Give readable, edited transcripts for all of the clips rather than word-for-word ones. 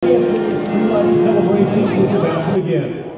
Skylines celebration is about to begin.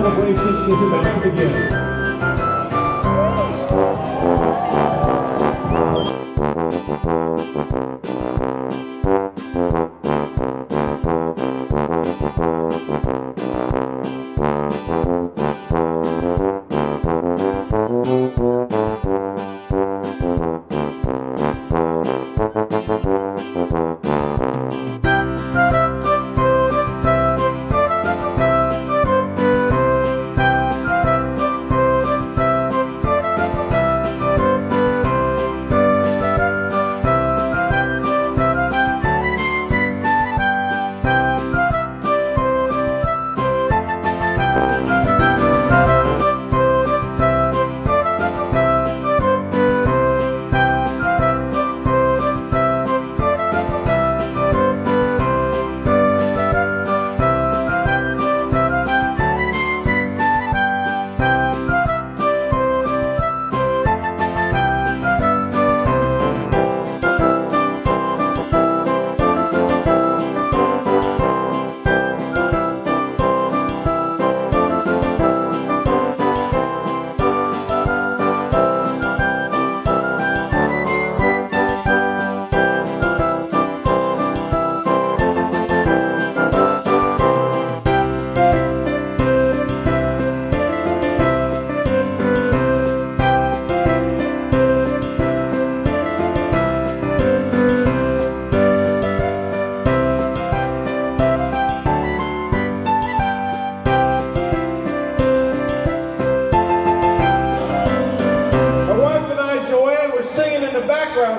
celebration is about to begin.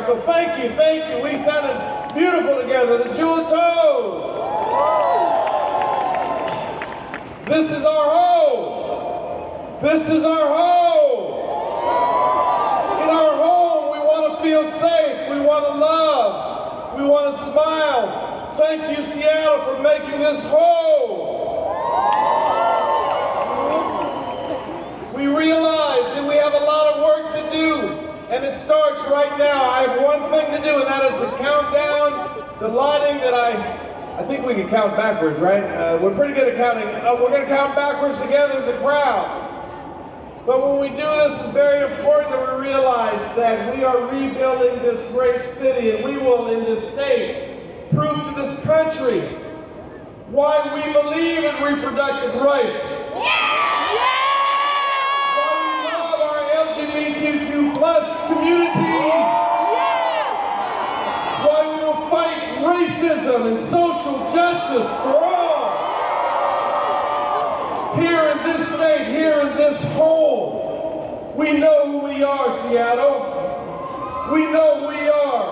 So thank you. We sounded beautiful together, the Jewel Toes. This is our home. This is our home. In our home, we want to feel safe. We want to love. We want to smile. Thank you, Seattle, for making this home. We realize that we have a lot of work to do. And it starts right now. I have one thing to do, and that is to count down the lighting that I think we can count backwards, right? We're pretty good at counting. We're going to count backwards together as a crowd. But when we do this, it's very important that we realize that we are rebuilding this great city, and we will, in this state, prove to this country why we believe in reproductive rights. LGBTQ+ community. Why we will fight racism and social justice for all. Here in this state, here in this home, we know who we are, Seattle. We know who we are.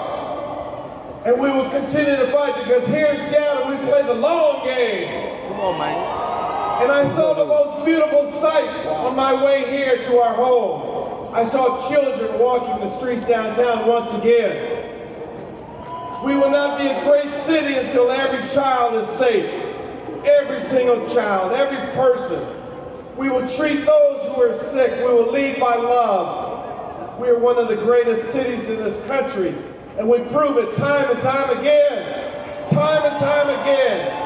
And we will continue to fight because here in Seattle, we play the long game. Come on, man. And I saw the most beautiful sight on my way here to our home. I saw children walking the streets downtown once again. We will not be a great city until every child is safe. Every single child, every person. We will treat those who are sick. We will lead by love. We are one of the greatest cities in this country. And we prove it time and time again. Time and time again.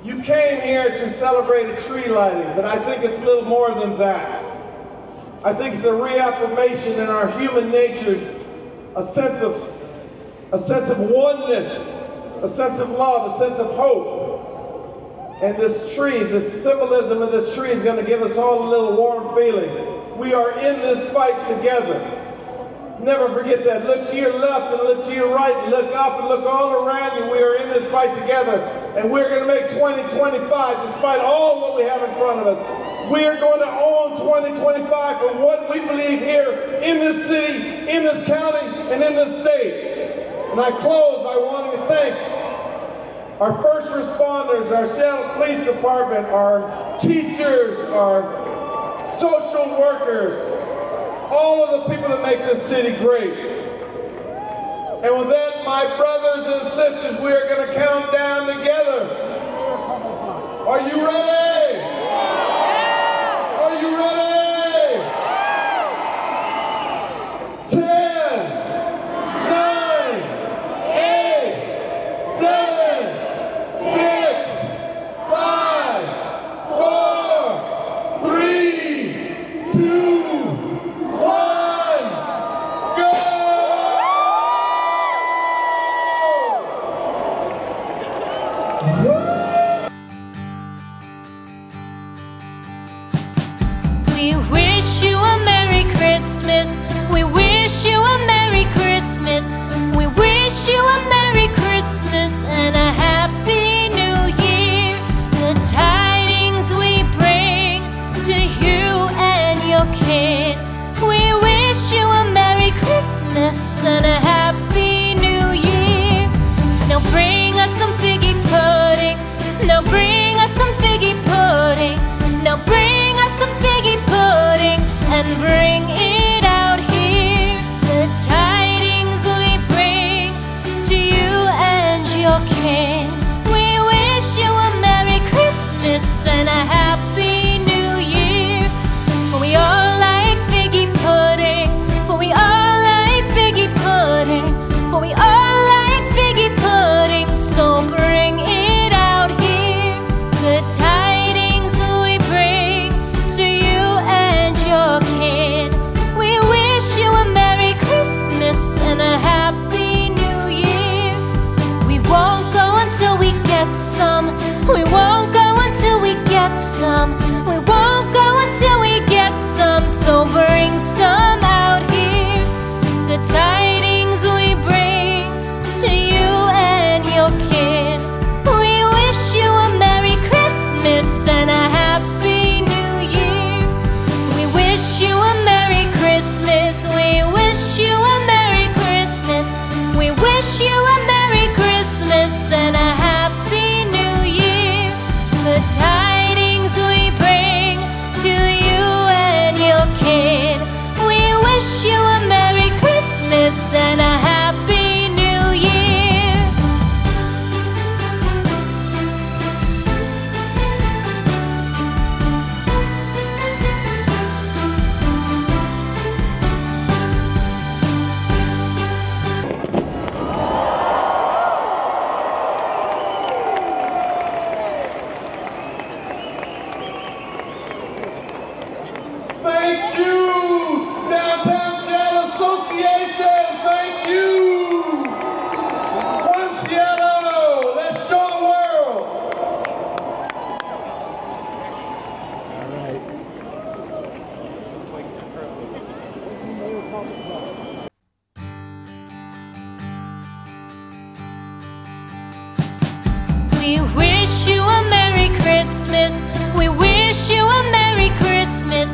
You came here to celebrate a tree lighting, but I think it's a little more than that. I think it's a reaffirmation in our human nature, a sense of oneness, a sense of love, a sense of hope. And this tree, this symbolism of this tree is going to give us all a little warm feeling. We are in this fight together. Never forget that. Look to your left and look to your right, and look up and look all around you. We are in this fight together, and we're going to make 2025, despite all what we have in front of us. We are going to own 2025 for what we believe here in this city, in this county, and in this state. And I close by wanting to thank our first responders, our Seattle Police Department, our teachers, our social workers, all of the people that make this city great. And with that, my brothers and sisters, we are going to count down together. Are you ready? Are you ready? 10, 9, 8, 7, 6, 5, Christmas and a Happy New Year. Now bring us some figgy pudding. Now bring us some figgy pudding. Now bring us some figgy pudding and bring it out here. The tidings we bring to you and your kin. We wish you a Merry Christmas and a Happy New Year. For we all like figgy pudding. For we all like figgy pudding. For we all like figgy pudding. So bring it out here. The tidings we bring to you and your kin. We wish you a Merry Christmas and a Happy New Year. We won't go until we get some. We won't go until we get some. We won't go until we get some. So bring some out here. The tidings we bring to you and your kin. We wish you a Merry Christmas and a Happy New Year. We wish you a Merry Christmas. We wish you a Merry Christmas. We wish you a Merry Christmas and a Happy New Year. The tidings we bring to you and your kin. We wish you a Merry Christmas and a Happy New Year. Thank you, Downtown Seattle Association. Thank you. One Seattle. Let's show the world. We wish you a Merry Christmas. We wish you a Merry Christmas.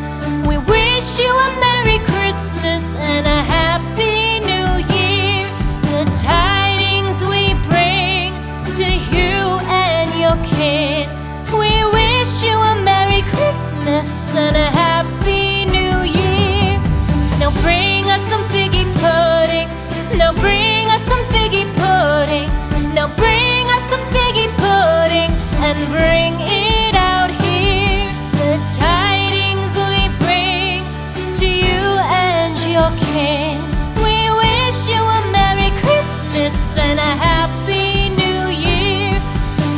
We wish you a Merry Christmas and a Happy New Year. The tidings we bring to you and your kin. We wish you a Merry Christmas and a Happy New Year. Now bring us some figgy pudding. Now bring us some figgy pudding. Now bring us some figgy pudding and bring it out here. The tidings we bring to you and your kin. We wish you a Merry Christmas and a Happy New Year.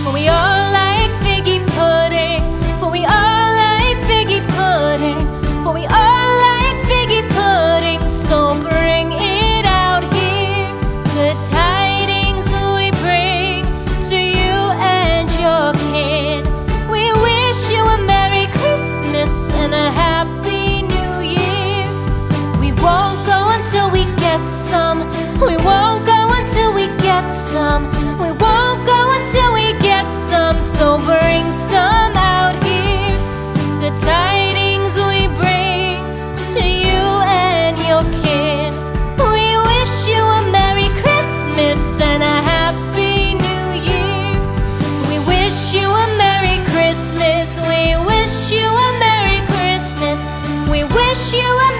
For we all like figgy pudding. For we all like figgy pudding. For we all like figgy pudding. So bring it out here. The tidings we bring to you and your kin. We wish you a Merry Christmas and a Happy New Year. We won't go until we get some. We won't go until we get some. We won't go until we get some. So bring some out here. The tidings we bring to you and your kin. We wish you a Merry Christmas and a Happy New Year. We wish you a Merry Christmas. We wish you a Merry Christmas. We wish you a